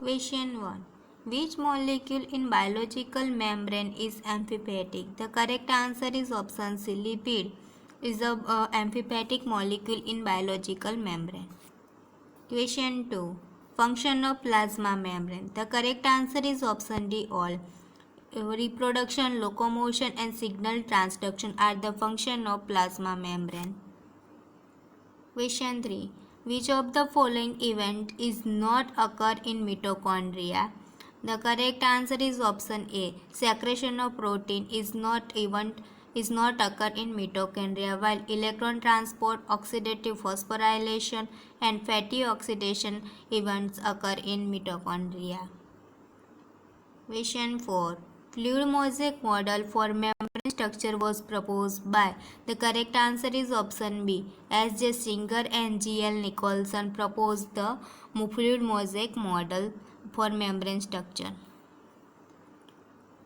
Question 1. Which molecule in biological membrane is amphipathic? The correct answer is option C. Lipid is a amphipathic molecule in biological membrane. Question 2. Function of plasma membrane. The correct answer is option D. All. Reproduction, locomotion and signal transduction are the function of plasma membrane. Question 3. Which of the following event is not occur in mitochondria? The correct answer is option A. Secretion of protein is not occur in mitochondria, while electron transport, oxidative phosphorylation and fatty oxidation events occur in mitochondria. Question 4. Fluid mosaic model for membrane structure was proposed by. The correct answer is option B. S. J. Singer and G. L. Nicholson proposed the fluid mosaic model for membrane structure.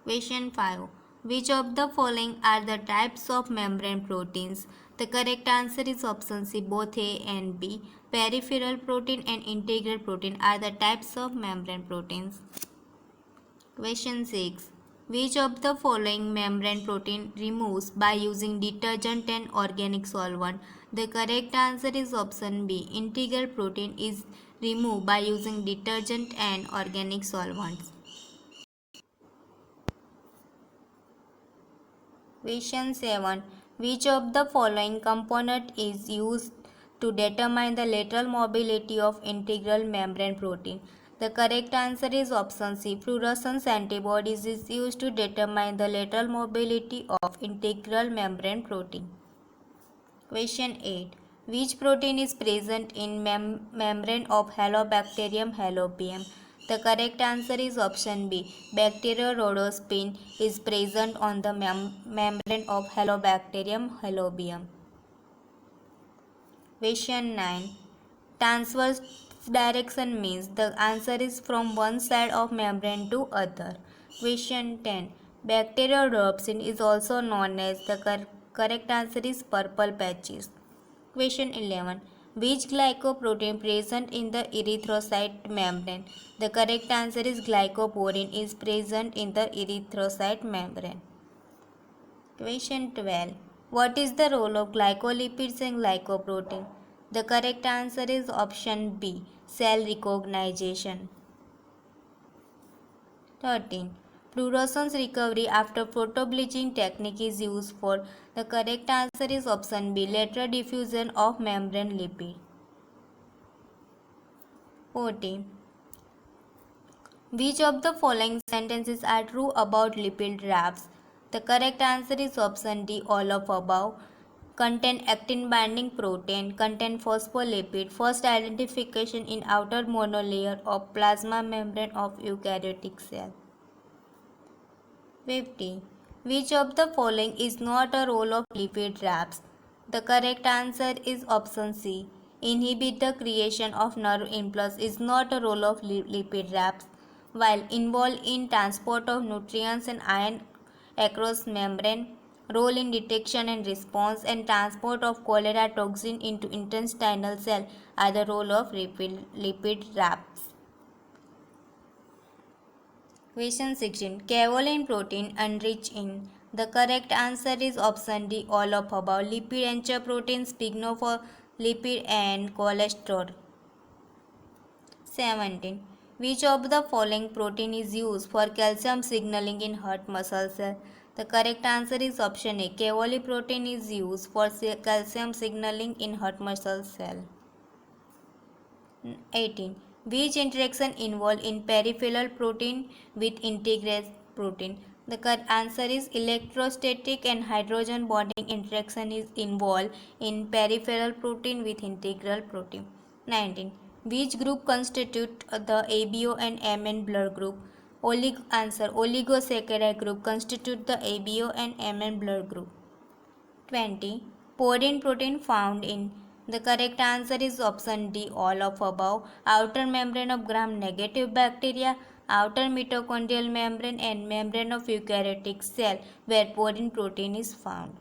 Question 5. Which of the following are the types of membrane proteins? The correct answer is option C. Both A and B. Peripheral protein and integral protein are the types of membrane proteins. Question 6. Which of the following membrane protein removes by using detergent and organic solvent? The correct answer is option B. Integral protein is removed by using detergent and organic solvents. Question 7. Which of the following component is used to determine the lateral mobility of integral membrane protein? The correct answer is option C. Fluorescence antibodies is used to determine the lateral mobility of integral membrane protein. Question 8. Which protein is present in membrane of Halobacterium halobium? The correct answer is option B. Bacteriorhodopsin is present on the membrane of Halobacterium halobium. Question 9. Transverse direction means the answer is from one side of membrane to other. Question 10. Bacteriorhodopsin is also known as the correct answer is purple patches. Question 11. Which glycoprotein present in the erythrocyte membrane? The correct answer is glycoporin is present in the erythrocyte membrane. Question 12. What is the role of glycolipids and glycoprotein? The correct answer is option B. Cell recognition. 13. Fluorescence recovery after photobleaching technique is used for. The correct answer is option B. Lateral diffusion of membrane lipid. 14. Which of the following sentences are true about lipid rafts? The correct answer is option D. All of above. Contain actin binding protein, contain phospholipid, first identification in outer monolayer of plasma membrane of eukaryotic cell. 50. Which of the following is not a role of lipid rafts? The correct answer is option C. Inhibit the creation of nerve impulse is not a role of lipid rafts, while involved in transport of nutrients and iron across membrane, role in detection and response, and transport of cholera toxin into intestinal cell are the role of lipid rafts. Question 16. Kaolin protein enriched in. The correct answer is option D. All of above. Lipid anchor proteins, sphingolipid and cholesterol. 17. Which of the following protein is used for calcium signaling in heart muscle cell? The correct answer is option A. Kaolin protein is used for calcium signaling in heart muscle cell. 18. Which interaction involved in peripheral protein with integral protein? The answer is electrostatic and hydrogen bonding interaction is involved in peripheral protein with integral protein. 19. Which group constitute the ABO and MN blood group? Answer. Oligosaccharide group constitute the ABO and MN blood group. 20. Porine protein found in. The correct answer is option D. All of above. Outer membrane of gram-negative bacteria, outer mitochondrial membrane and membrane of eukaryotic cell where porine protein is found.